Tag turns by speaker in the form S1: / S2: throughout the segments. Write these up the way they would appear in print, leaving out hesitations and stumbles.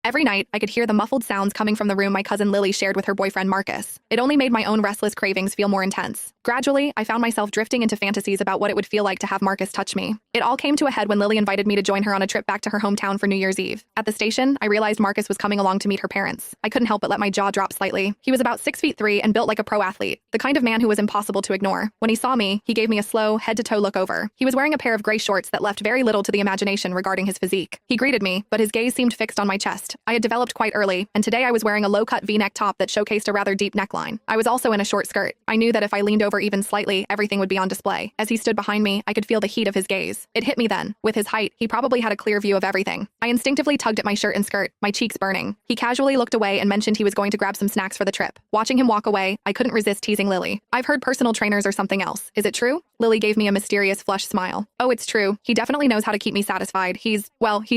S1: Every night, I could hear the muffled sounds coming from the room my cousin Lily shared with her boyfriend Marcus. It only made my own restless cravings feel more intense. Gradually, I found myself drifting into fantasies about what it would feel like to have Marcus touch me. It all came to a head when Lily invited me to join her on a trip back to her hometown for New Year's Eve. At the station, I realized Marcus was coming along to meet her parents. I couldn't help but let my jaw drop slightly. He was about 6'3" and built like a pro athlete, the kind of man who was impossible to ignore. When he saw me, he gave me a slow, head-to-toe look over. He was wearing a pair of gray shorts that left very little to the imagination regarding his physique. He greeted me, but his gaze seemed fixed on my chest. I had developed quite early, and today I was wearing a low-cut V-neck top that showcased a rather deep neckline. I was also in a short skirt. I knew that if I leaned over even slightly, everything would be on display. As he stood behind me, I could feel the heat of his gaze. It hit me then. With his height, he probably had a clear view of everything. I instinctively tugged at my shirt and skirt, my cheeks burning. He casually looked away and mentioned he was going to grab some snacks for the trip. Watching him walk away, I couldn't resist teasing Lily. "I've heard personal trainers are something else. Is it true?" Lily gave me a mysterious, flushed smile. "Oh, it's true. He definitely knows how to keep me satisfied. He's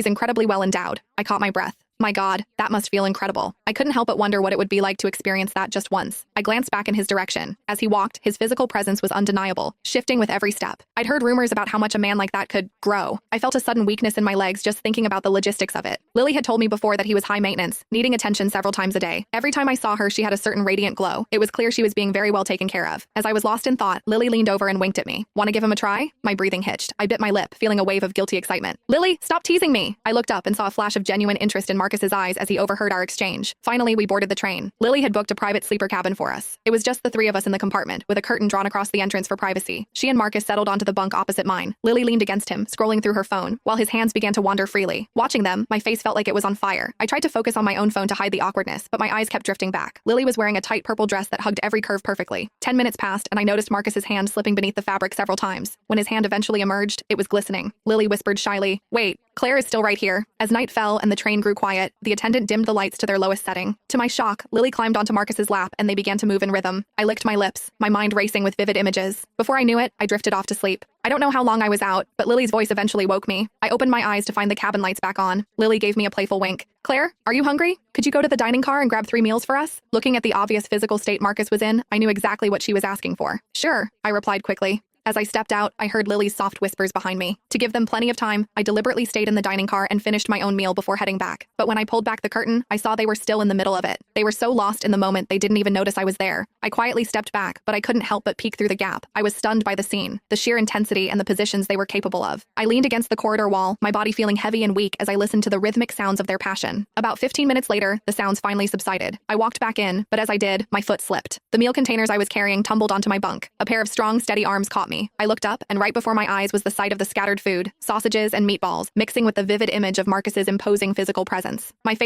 S1: incredibly well endowed." I caught my breath. My God, that must feel incredible. I couldn't help but wonder what it would be like to experience that just once. I glanced back in his direction. As he walked, his physical presence was undeniable, shifting with every step. I'd heard rumors about how much a man like that could grow. I felt a sudden weakness in my legs just thinking about the logistics of it. Lily had told me before that he was high maintenance, needing attention several times a day. Every time I saw her, she had a certain radiant glow. It was clear she was being very well taken care of. As I was lost in thought, Lily leaned over and winked at me. "Want to give him a try?" My breathing hitched. I bit my lip, feeling a wave of guilty excitement. "Lily, stop teasing me!" I looked up and saw a flash of genuine interest in Marcus's eyes as he overheard our exchange. Finally, we boarded the train. Lily had booked a private sleeper cabin for us. It was just the three of us in the compartment, with a curtain drawn across the entrance for privacy. She and Marcus settled onto the bunk opposite mine. Lily leaned against him, scrolling through her phone, while his hands began to wander freely. Watching them, my face felt like it was on fire. I tried to focus on my own phone to hide the awkwardness, but my eyes kept drifting back. Lily was wearing a tight purple dress that hugged every curve perfectly. 10 minutes passed, and I noticed Marcus's hand slipping beneath the fabric several times. When his hand eventually emerged, it was glistening. Lily whispered shyly, "Wait, Claire is still right here." As night fell and the train grew quiet, the attendant dimmed the lights to their lowest setting. To my shock, Lily climbed onto Marcus's lap and they began to move in rhythm. I licked my lips, my mind racing with vivid images. Before I knew it, I drifted off to sleep. I don't know how long I was out, but Lily's voice eventually woke me. I opened my eyes to find the cabin lights back on. Lily gave me a playful wink. "Claire, are you hungry? Could you go to the dining car and grab 3 meals for us?" Looking at the obvious physical state Marcus was in, I knew exactly what she was asking for. "Sure," I replied quickly. As I stepped out, I heard Lily's soft whispers behind me. To give them plenty of time, I deliberately stayed in the dining car and finished my own meal before heading back. But when I pulled back the curtain, I saw they were still in the middle of it. They were so lost in the moment they didn't even notice I was there. I quietly stepped back, but I couldn't help but peek through the gap. I was stunned by the scene, the sheer intensity and the positions they were capable of. I leaned against the corridor wall, my body feeling heavy and weak as I listened to the rhythmic sounds of their passion. About 15 minutes later, the sounds finally subsided. I walked back in, but as I did, my foot slipped. The meal containers I was carrying tumbled onto my bunk. A pair of strong, steady arms caught me. I looked up, and right before my eyes was the sight of the scattered food, sausages and meatballs, mixing with the vivid image of Marcus's imposing physical presence. My face